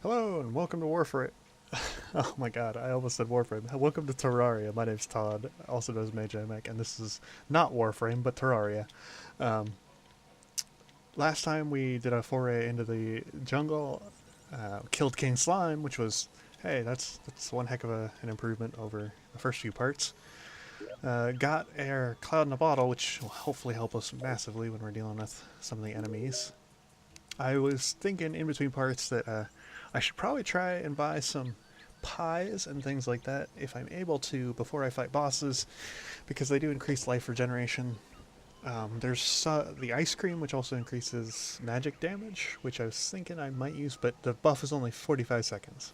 Hello and welcome to Warframe. Oh my god, I almost said Warframe. Welcome to Terraria. My name's Todd, also known as Mage, and this is not Warframe, but Terraria. Um, Last time we did a foray into the jungle, killed King Slime, which was, hey, that's one heck of an improvement over the first few parts. Got our Cloud in a Bottle, which will hopefully help us massively when we're dealing with some of the enemies. I was thinking in between parts that I should probably try and buy some pies and things like that if I'm able to before I fight bosses, because they do increase life regeneration. There's the ice cream, which also increases magic damage, which I was thinking I might use, but the buff is only 45 seconds.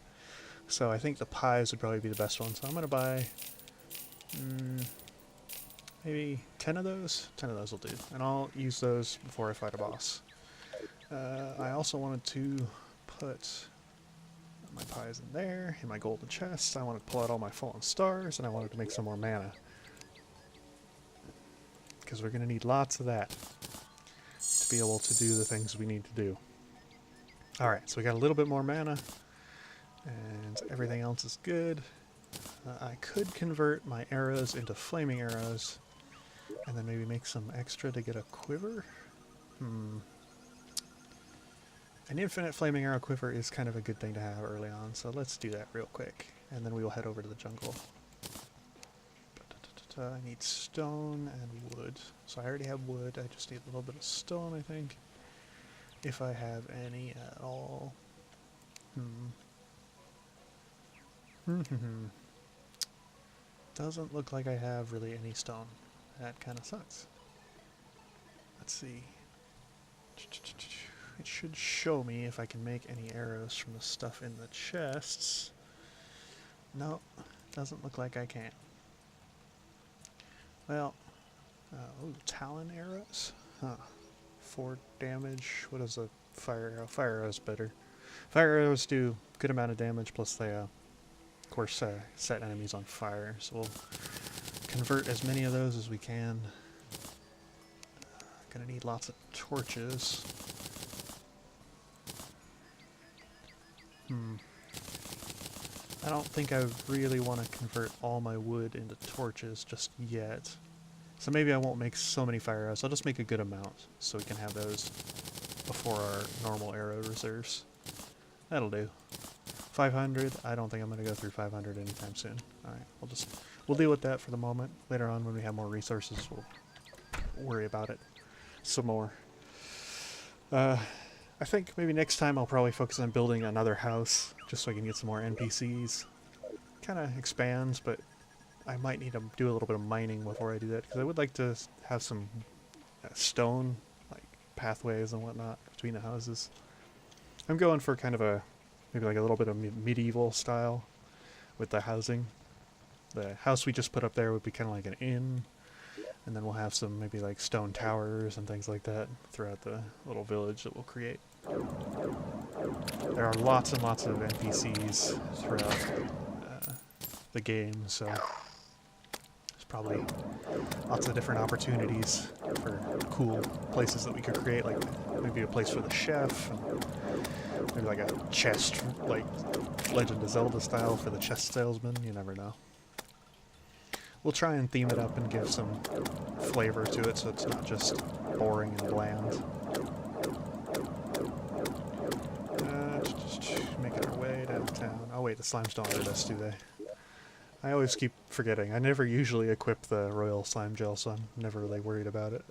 So I think the pies would probably be the best one. So I'm going to buy maybe 10 of those. 10 of those will do. And I'll use those before I fight a boss. I also wanted to put my pies in there, in my golden chest. I wanted to pull out all my fallen stars, and I wanted to make some more mana. Because we're going to need lots of that to be able to do the things we need to do. Alright, so we got a little bit more mana, and everything else is good. I could convert my arrows into flaming arrows, and then maybe make some extra to get a quiver. An infinite flaming arrow quiver is kind of a good thing to have early on, so let's do that real quick, and then we will head over to the jungle. I need stone and wood. So I already have wood, I just need a little bit of stone, I think. If I have any at all. Doesn't look like I have really any stone. That kind of sucks. Let's see. It should show me if I can make any arrows from the stuff in the chests. No, doesn't look like I can. Well, ooh, talon arrows? Huh. 4 damage. What is a fire arrow? Fire arrow's better. Fire arrows do good amount of damage, plus they, of course, set enemies on fire. So we'll convert as many of those as we can. Gonna need lots of torches. I don't think I really want to convert all my wood into torches just yet. So maybe I won't make so many fire arrows. I'll just make a good amount so we can have those before our normal arrow reserves. That'll do. 500, I don't think I'm going to go through 500 anytime soon. Alright, we'll deal with that for the moment. Later on when we have more resources, we'll worry about it some more. I think maybe next time I'll probably focus on building another house, just so I can get some more NPCs. Kind of expands, but I might need to do a little bit of mining before I do that, because I would like to have some stone, like pathways and whatnot, between the houses. I'm going for kind of maybe like a little bit of medieval style with the housing. The house we just put up there would be kind of like an inn, and then we'll have some maybe like stone towers and things like that throughout the little village that we'll create. There are lots and lots of NPCs throughout the game, so there's probably lots of different opportunities for cool places that we could create, like maybe a place for the chef, and maybe like a chest, like Legend of Zelda style for the chest salesman. You never know. We'll try and theme it up and give some flavor to it so it's not just boring and bland. Just making our way downtown. Oh wait, the slimes don't do this, do they? I always keep forgetting. I never usually equip the royal slime gel, so I'm never really worried about it.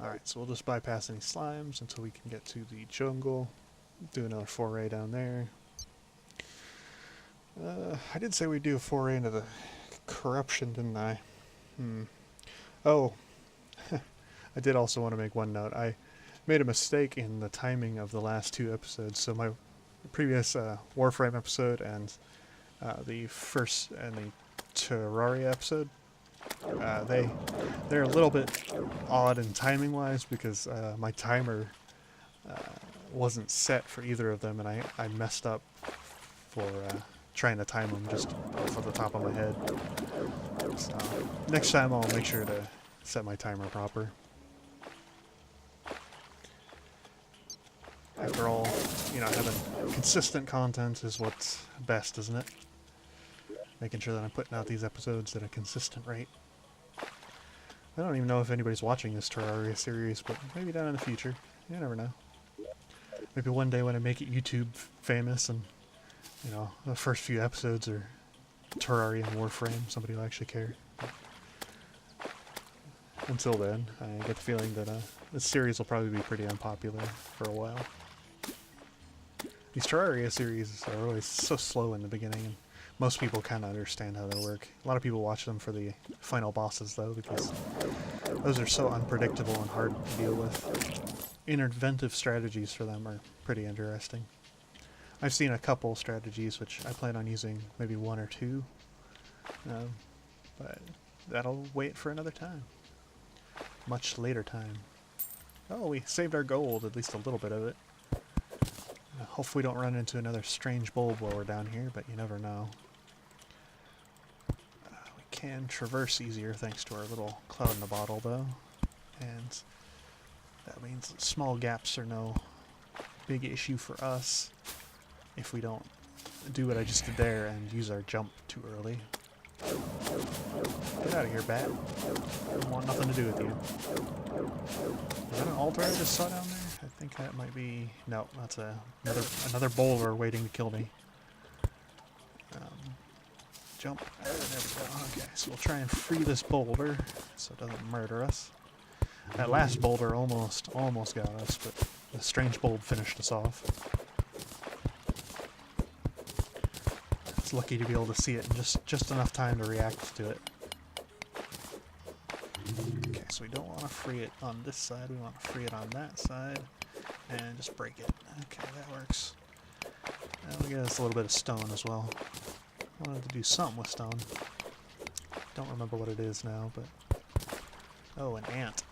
Alright, so we'll just bypass any slimes until we can get to the jungle. Do another foray down there. I did say we'd do a foray into the corruption, didn't I? Oh, I did also want to make one note. I made a mistake in the timing of the last 2 episodes. So my previous Warframe episode and the first and the Terraria episode, they're a little bit odd in timing wise, because my timer wasn't set for either of them, and I messed up for trying to time them just off the top of my head. So next time I'll make sure to set my timer proper. After all, you know, having consistent content is what's best, isn't it? Making sure that I'm putting out these episodes at a consistent rate. I don't even know if anybody's watching this Terraria series, but maybe down in the future. You never know. Maybe one day when I make it YouTube famous and, you know, the first few episodes are Terraria and Warframe, somebody will actually care. But until then, I get the feeling that this series will probably be pretty unpopular for a while. These Terraria series are always so slow in the beginning, and most people kind of understand how they work. A lot of people watch them for the final bosses, though, because those are so unpredictable and hard to deal with. Inventive strategies for them are pretty interesting. I've seen a couple strategies, which I plan on using maybe one or two, but that'll wait for another time. Much later time. Oh, we saved our gold, at least a little bit of it. Hopefully we don't run into another strange bulb while we're down here, but you never know. We can traverse easier thanks to our little cloud in a bottle, though. And that means that small gaps are no big issue for us if we don't do what I just did there and use our jump too early. Get out of here, bat. I want nothing to do with you. Is that an altar I just saw down there? I think that might be... No, that's another boulder waiting to kill me. Jump. There we go. Okay, so we'll try and free this boulder so it doesn't murder us. That last boulder almost got us, but the strange bulb finished us off. It's lucky to be able to see it in just enough time to react to it. Okay, so we don't want to free it on this side, we want to free it on that side, and just break it. Okay, that works. And we get us a little bit of stone as well. I wanted to do something with stone. Don't remember what it is now, but... Oh, an ant.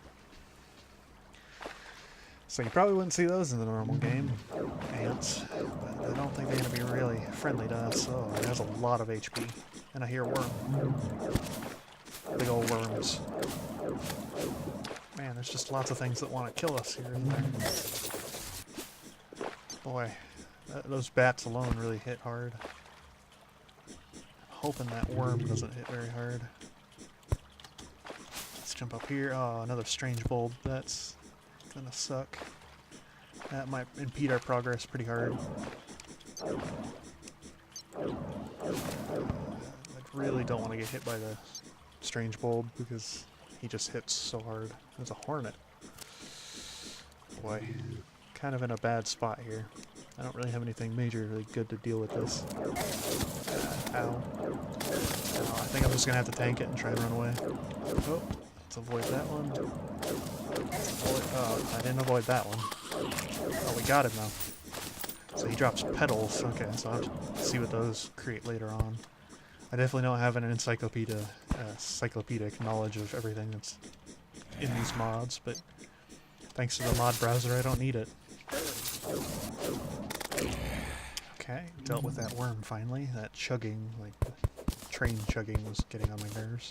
So you probably wouldn't see those in the normal game, ants, but I don't think they're going to be really friendly to us. Oh, it has a lot of HP. And I hear a worm. Big old worms. Man, there's just lots of things that want to kill us here and there. Boy, those bats alone really hit hard. Hoping that worm doesn't hit very hard. Let's jump up here. Oh, another strange bulb. That's gonna suck. That might impede our progress pretty hard. I really don't want to get hit by the strange bulb because he just hits so hard. There's a hornet. Boy, kind of in a bad spot here. I don't really have anything majorly good to deal with this. Ow. I think I'm just gonna have to tank it and try and run away. Oh, let's avoid that one. Oh, I didn't avoid that one. Oh, we got him though. So he drops petals. Okay, so I'll have to see what those create later on. I definitely don't have an encyclopedic knowledge of everything that's in these mods, but thanks to the mod browser, I don't need it. Okay, dealt with that worm finally. That chugging, like the train chugging, was getting on my nerves.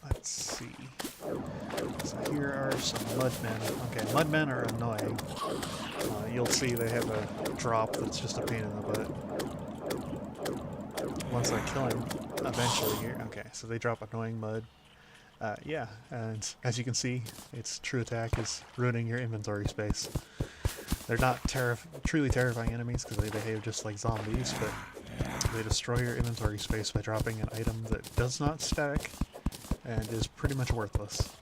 Let's see. So here are some mudmen. Okay, mudmen are annoying. You'll see they have a drop that's just a pain in the butt. Once I kill him, eventually here. Okay, so they drop annoying mud. Yeah, and as you can see, its true attack is ruining your inventory space. They're not truly terrifying enemies because they behave just like zombies, but they destroy your inventory space by dropping an item that does not stack and is pretty much worthless.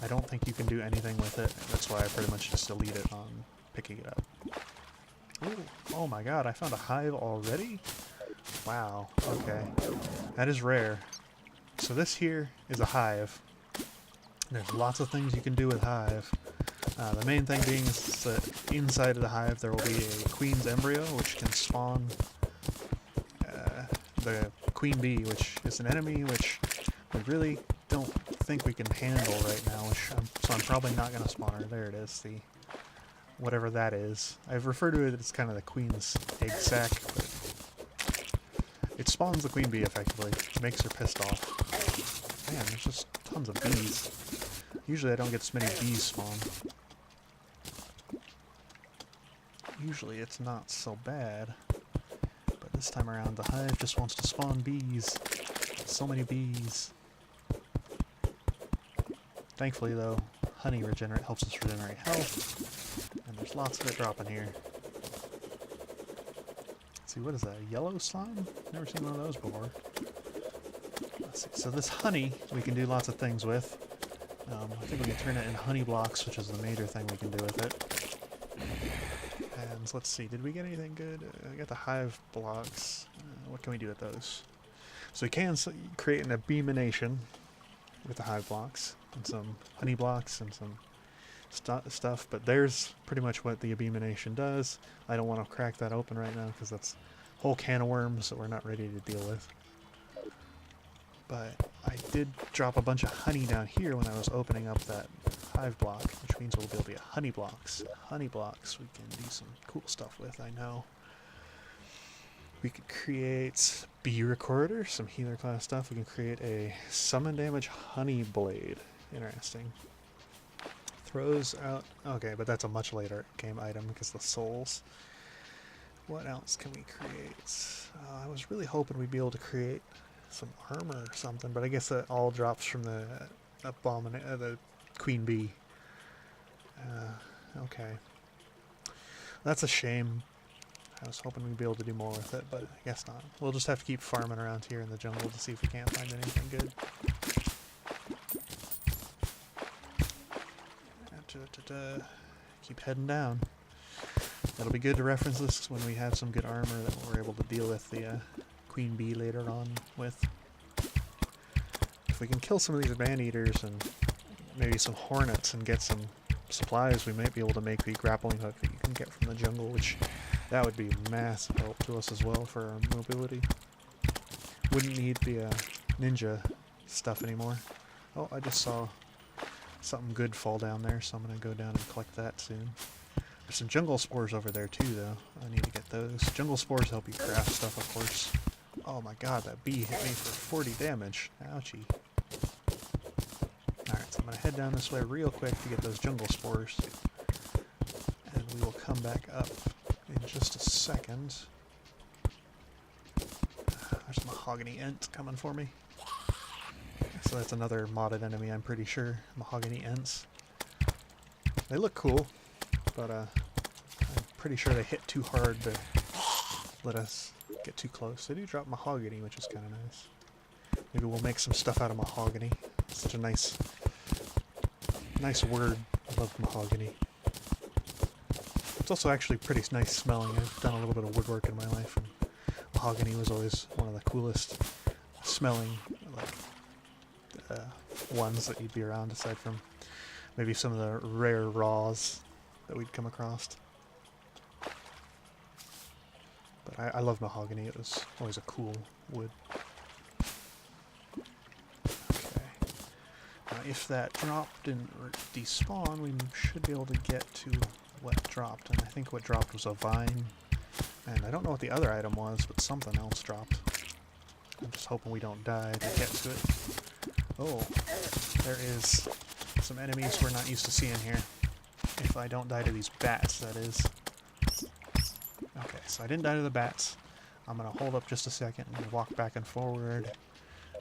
I don't think you can do anything with it. That's why I pretty much just delete it on picking it up. Ooh, oh my god, I found a hive already? Wow, okay. That is rare. So this here is a hive. There's lots of things you can do with hive. The main thing being is that inside of the hive there will be a queen's embryo, which can spawn the queen bee, which is an enemy which we really don't think we can handle right now, so I'm probably not going to spawn her. There it is, the whatever that is. I've referred to it as kind of the queen's egg sac, but it spawns the queen bee effectively. It makes her pissed off. Man, there's just tons of bees. Usually I don't get as many bees spawn. Usually it's not so bad. But this time around the hive just wants to spawn bees. So many bees. Thankfully though, honey helps us regenerate health. And there's lots of it dropping here. Let's see, what is that? A yellow slime? Never seen one of those before. Let's see. So this honey we can do lots of things with. I think we can turn it into honey blocks, which is the major thing we can do with it. And let's see, did we get anything good? I got the hive blocks. What can we do with those? So we can create an abomination with the hive blocks, and some honey blocks, and some stuff, but there's pretty much what the abomination does. I don't want to crack that open right now, because that's a whole can of worms that we're not ready to deal with. But I did drop a bunch of honey down here when I was opening up that hive block, which means we'll be able to get honey blocks. Honey blocks we can do some cool stuff with, I know. We could create bee recorder, some healer class stuff. We can create a summon damage honey blade. Interesting. Throws out... Okay, but that's a much later game item because the souls. What else can we create? I was really hoping we'd be able to create some armor or something, but I guess that all drops from the the queen bee. Okay. That's a shame. I was hoping we'd be able to do more with it, but I guess not. We'll just have to keep farming around here in the jungle to see if we can't find anything good. Keep heading down. It'll be good to reference this when we have some good armor that we're able to deal with the queen bee later on with. If we can kill some of these man-eaters and maybe some hornets and get some supplies, we might be able to make the grappling hook that you can get from the jungle, which that would be massive help to us as well for our mobility. Wouldn't need the ninja stuff anymore. Oh, I just saw something good fall down there, so I'm going to go down and collect that soon. There's some jungle spores over there too, though. I need to get those. Jungle spores help you craft stuff, of course. Oh my god, that bee hit me for 40 damage. Ouchie. Alright, so I'm going to head down this way real quick to get those jungle spores. And we will come back up in just a second. There's a mahogany ent coming for me. So that's another modded enemy, I'm pretty sure. Mahogany ents. They look cool, but I'm pretty sure they hit too hard to let us get too close. They do drop mahogany, which is kind of nice. Maybe we'll make some stuff out of mahogany. It's such a nice word. I love mahogany. It's also actually pretty nice smelling. I've done a little bit of woodwork in my life, and mahogany was always one of the coolest smelling ones that you'd be around, aside from maybe some of the rare raws that we'd come across. But I love mahogany. It was always a cool wood. Okay. Now if that drop didn't despawn, we should be able to get to what dropped. And I think what dropped was a vine. And I don't know what the other item was, but something else dropped. I'm just hoping we don't die to get to it. Oh, there is some enemies we're not used to seeing here. If I don't die to these bats, that is. Okay, so I didn't die to the bats. I'm going to hold up just a second and walk back and forward.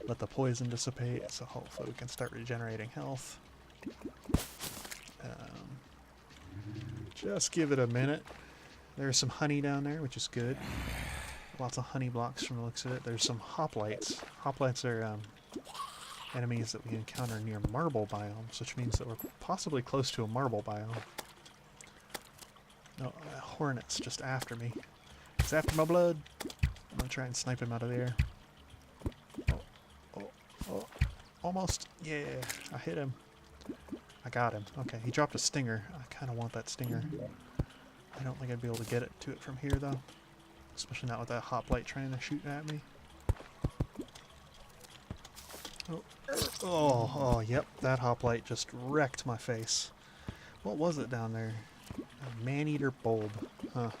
Let the poison dissipate, so hopefully we can start regenerating health. Just give it a minute. There's some honey down there, which is good. Lots of honey blocks from the looks of it. There's some hoplites. Hoplites are enemies that we encounter near marble biomes, which means that we're possibly close to a marble biome. No, hornet's just after me. It's after my blood. I'm gonna try and snipe him out of the air. Oh, almost. Yeah, I hit him. I got him. Okay, he dropped a stinger. I kind of want that stinger. I don't think I'd be able to get it to it from here, though. Especially not with that hoplite trying to shoot at me. Oh, yep, that hoplite just wrecked my face. What was it down there? A man-eater bulb. Huh.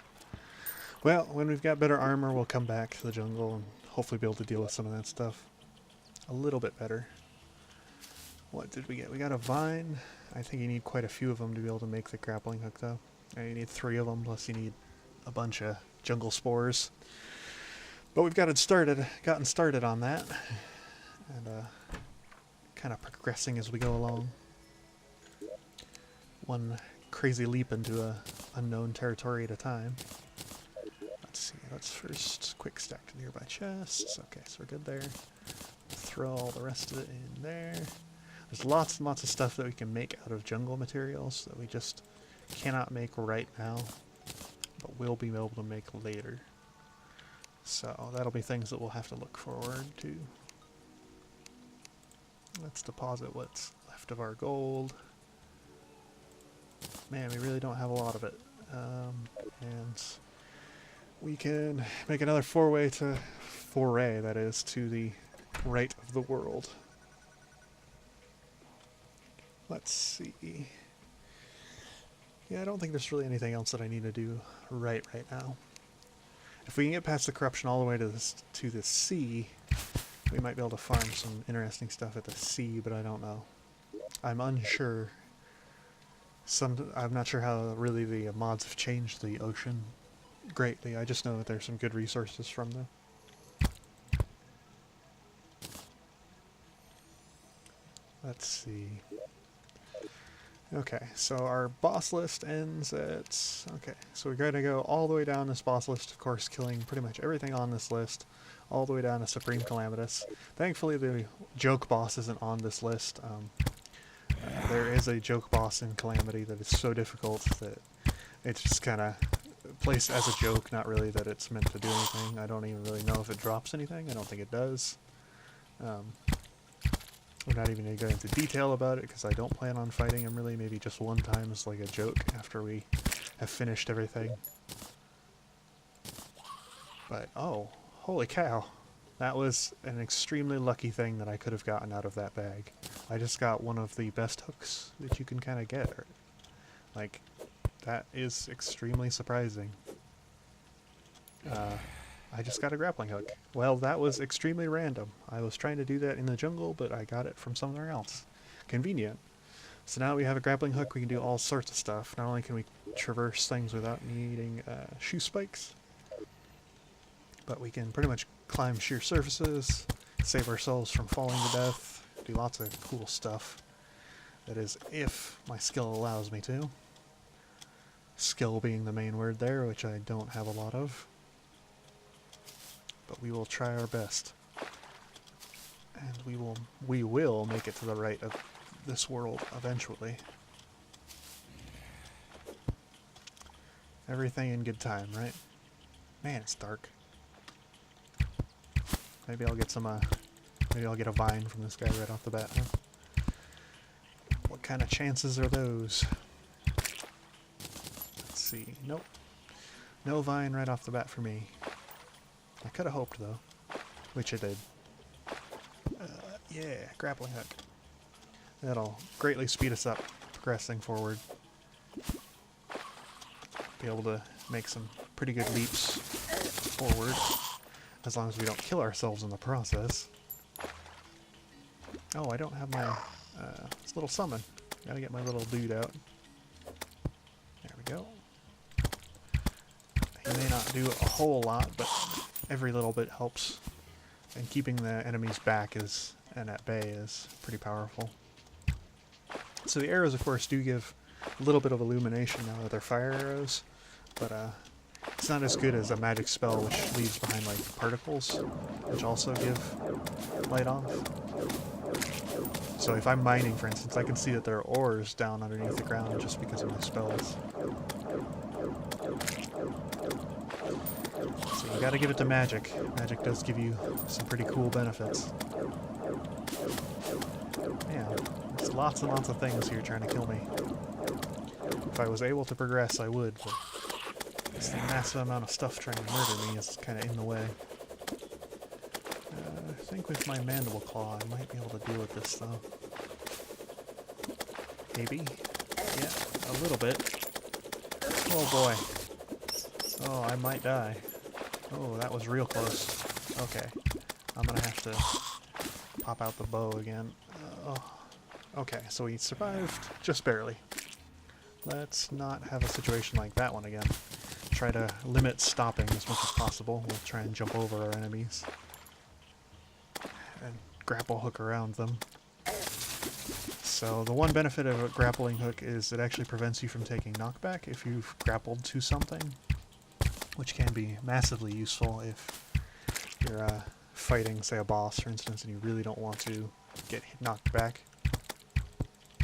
Well, when we've got better armor, we'll come back to the jungle and hopefully be able to deal with some of that stuff a little bit better. What did we get? We got a vine. I think you need quite a few of them to be able to make the grappling hook, though. You need 3 of them, plus you need a bunch of jungle spores. But we've gotten started on that, and kind of progressing as we go along. One crazy leap into a unknown territory at a time. Let's see. Let's first quick stack to nearby chests. Okay, so we're good there. Throw all the rest of it in there. There's lots and lots of stuff that we can make out of jungle materials that we just cannot make right now, but we'll be able to make later. So that'll be things that we'll have to look forward to. Let's deposit what's left of our gold. Man, we really don't have a lot of it. And we can make another foray, that is, to the right of the world. Let's see. Yeah, I don't think there's really anything else that I need to do right now. If we can get past the corruption all the way to the sea, we might be able to farm some interesting stuff at the sea, but I don't know. I'm unsure. I'm not sure how really the mods have changed the ocean greatly. I just know that there's some good resources from them. Let's see. Okay, so our boss list ends at... Okay, so we're going to go all the way down this boss list, of course, killing pretty much everything on this list, all the way down to Supreme Calamitous. Thankfully, the joke boss isn't on this list. There is a joke boss in Calamity that is so difficult that it's just kind of placed as a joke, not really that it's meant to do anything. I don't even really know if it drops anything. I don't think it does. We're not even going to go into detail about it because I don't plan on fighting him really. Maybe just one time as like a joke after we have finished everything. But, oh, holy cow. That was an extremely lucky thing that I could have gotten out of that bag. I just got one of the best hooks that you can kind of get. Like, that is extremely surprising. I just got a grappling hook. Well, that was extremely random. I was trying to do that in the jungle, but I got it from somewhere else. Convenient. So now we have a grappling hook, we can do all sorts of stuff. Not only can we traverse things without needing shoe spikes, but we can pretty much climb sheer surfaces, save ourselves from falling to death, do lots of cool stuff. That is, if my skill allows me to. Skill being the main word there, which I don't have a lot of. But we will try our best. And we will make it to the right of this world eventually. Everything in good time, right? Man, it's dark. Maybe I'll get some maybe I'll get a vine from this guy right off the bat, huh? What kind of chances are those? Let's see. Nope. No vine right off the bat for me. I could have hoped, though. Which I did. Yeah, grappling hook. That'll greatly speed us up, progressing forward. Be able to make some pretty good leaps forward, as long as we don't kill ourselves in the process. Oh, I don't have my this little summon. Gotta get my little dude out. There we go. He may not do a whole lot, but every little bit helps. And keeping the enemies back and at bay is pretty powerful. So the arrows, of course, do give a little bit of illumination now that they're fire arrows, but it's not as good as a magic spell which leaves behind like particles, which also give light off. So if I'm mining, for instance, I can see that there are ores down underneath the ground just because of my spells. So you gotta give it to magic. Magic does give you some pretty cool benefits. Yeah, there's lots and lots of things here trying to kill me. If I was able to progress, I would, but it's the massive amount of stuff trying to murder me is kind of in the way. I think with my mandible claw, I might be able to deal with this, though. Maybe. Yeah, a little bit. Oh boy. Oh, I might die. Oh, that was real close. Okay. I'm gonna have to pop out the bow again. Oh. Okay, so we survived just barely. Let's not have a situation like that one again. Try to limit stopping as much as possible. We'll try and jump over our enemies and grapple hook around them. So the one benefit of a grappling hook is it actually prevents you from taking knockback if you've grappled to something, which can be massively useful if you're fighting, say, a boss, for instance, and you really don't want to get knocked back.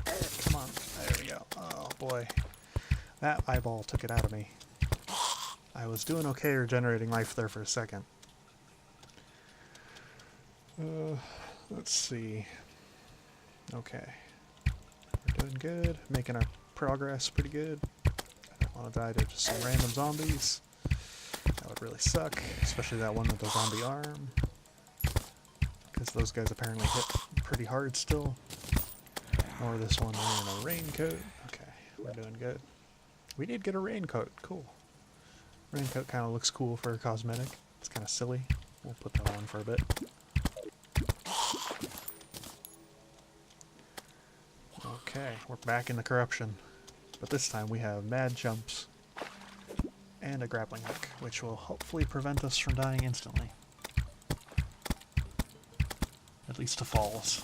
Come on, there we go. Oh boy, that eyeball took it out of me. I was doing okay regenerating life there for a second. Let's see. Okay. We're doing good. Making our progress pretty good. I don't want to die to just some random zombies. That would really suck. Especially that one with the zombie arm. Because those guys apparently hit pretty hard still. Or this one wearing a raincoat. Okay, we're doing good. We did get a raincoat. Cool. Raincoat kind of looks cool for a cosmetic. It's kind of silly. We'll put that on for a bit. Okay, we're back in the corruption. But this time we have mad jumps and a grappling hook, which will hopefully prevent us from dying instantly. At least to falls.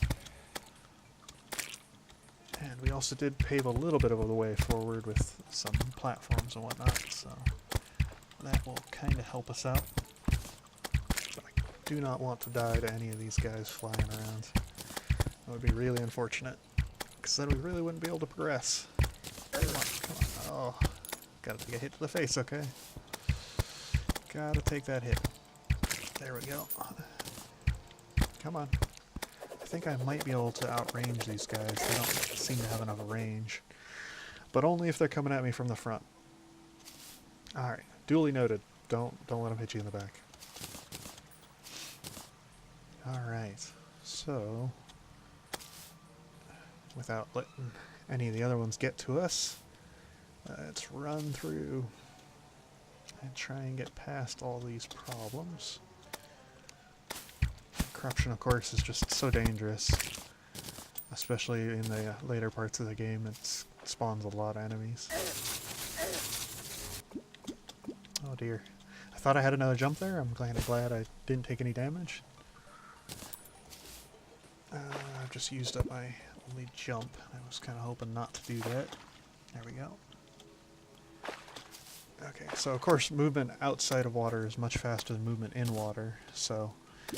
And we also did pave a little bit of the way forward with some platforms and whatnot, so that will kind of help us out. But I do not want to die to any of these guys flying around. That would be really unfortunate, because then we really wouldn't be able to progress. Come on, come on. Oh, gotta take a hit to the face, okay? Gotta take that hit. There we go. Come on. I think I might be able to outrange these guys. They don't seem to have enough range. But only if they're coming at me from the front. Alright, duly noted. Don't let them hit you in the back. Alright, so without letting any of the other ones get to us, let's run through and try and get past all these problems. Corruption, of course, is just so dangerous, especially in the later parts of the game. It spawns a lot of enemies. Oh dear. I thought I had another jump there. I'm kind of glad I didn't take any damage. I've just used up my only jump. I was kind of hoping not to do that. There we go. Okay, so of course movement outside of water is much faster than movement in water, so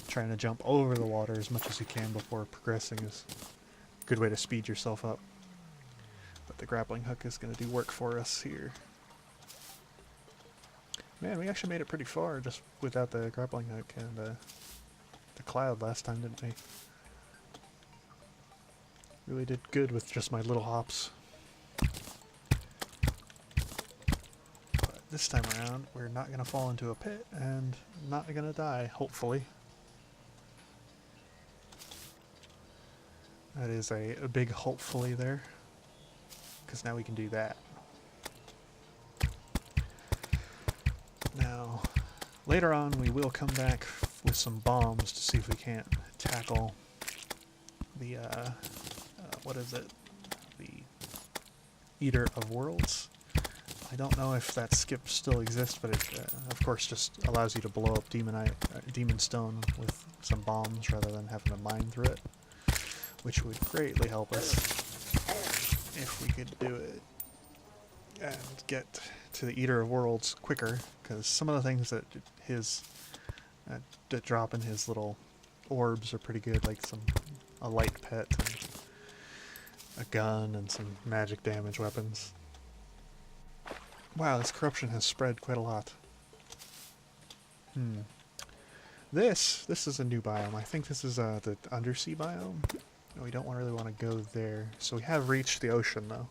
trying to jump over the water as much as you can before progressing is a good way to speed yourself up. But the grappling hook is going to do work for us here. Man, we actually made it pretty far just without the grappling hook and the cloud last time, didn't we? Really did good with just my little hops. But this time around, we're not going to fall into a pit and not going to die, hopefully. That is a big hopefully there, because now we can do that. Now, later on we will come back with some bombs to see if we can't tackle the, what is it? The Eater of Worlds. I don't know if that skip still exists, but it, of course, just allows you to blow up demon stone with some bombs rather than having to mine through it, which would greatly help us if we could do it and get to the Eater of Worlds quicker, because some of the things that that drop in his little orbs are pretty good, like a light pet and a gun and some magic damage weapons. Wow, this corruption has spread quite a lot. This is a new biome. I think this is the undersea biome. We don't really want to go there. So we have reached the ocean, though.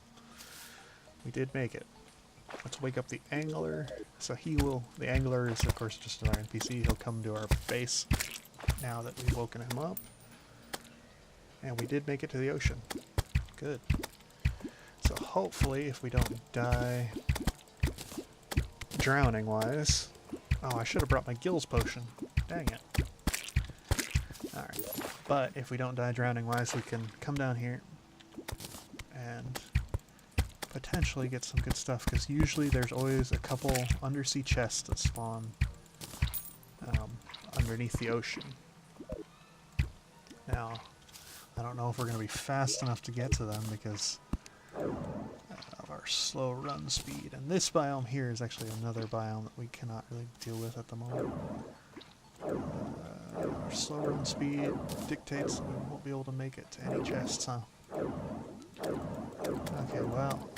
We did make it. Let's wake up the Angler. So the Angler is, of course, just an NPC. He'll come to our base now that we've woken him up. And we did make it to the ocean. Good. So hopefully, if we don't die drowning-wise... Oh, I should have brought my gills potion. Dang it. Alright. But if we don't die drowning-wise, we can come down here, and potentially get some good stuff, because usually there's always a couple undersea chests that spawn underneath the ocean. Now, I don't know if we're going to be fast enough to get to them because of our slow run speed. And this biome here is actually another biome that we cannot really deal with at the moment. Our slow run speed dictates that we won't be able to make it to any chests, huh? Okay, well,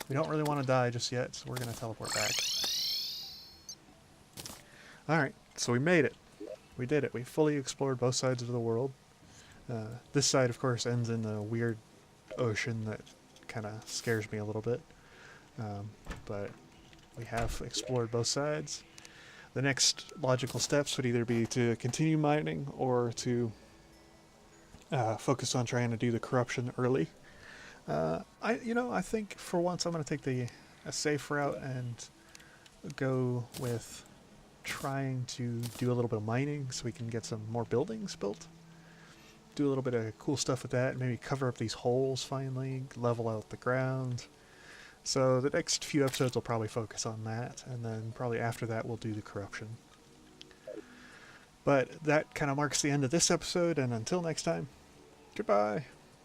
we don't really want to die just yet, so we're going to teleport back. Alright, so we made it. We did it. We fully explored both sides of the world. This side, of course, ends in the weird ocean that kind of scares me a little bit. But we have explored both sides. The next logical steps would either be to continue mining or to focus on trying to do the corruption early. I think for once I'm going to take a safe route and go with trying to do a little bit of mining so we can get some more buildings built. Do a little bit of cool stuff with that, maybe cover up these holes finally, level out the ground. So the next few episodes will probably focus on that, and then probably after that we'll do the corruption. But that kind of marks the end of this episode, and until next time, goodbye!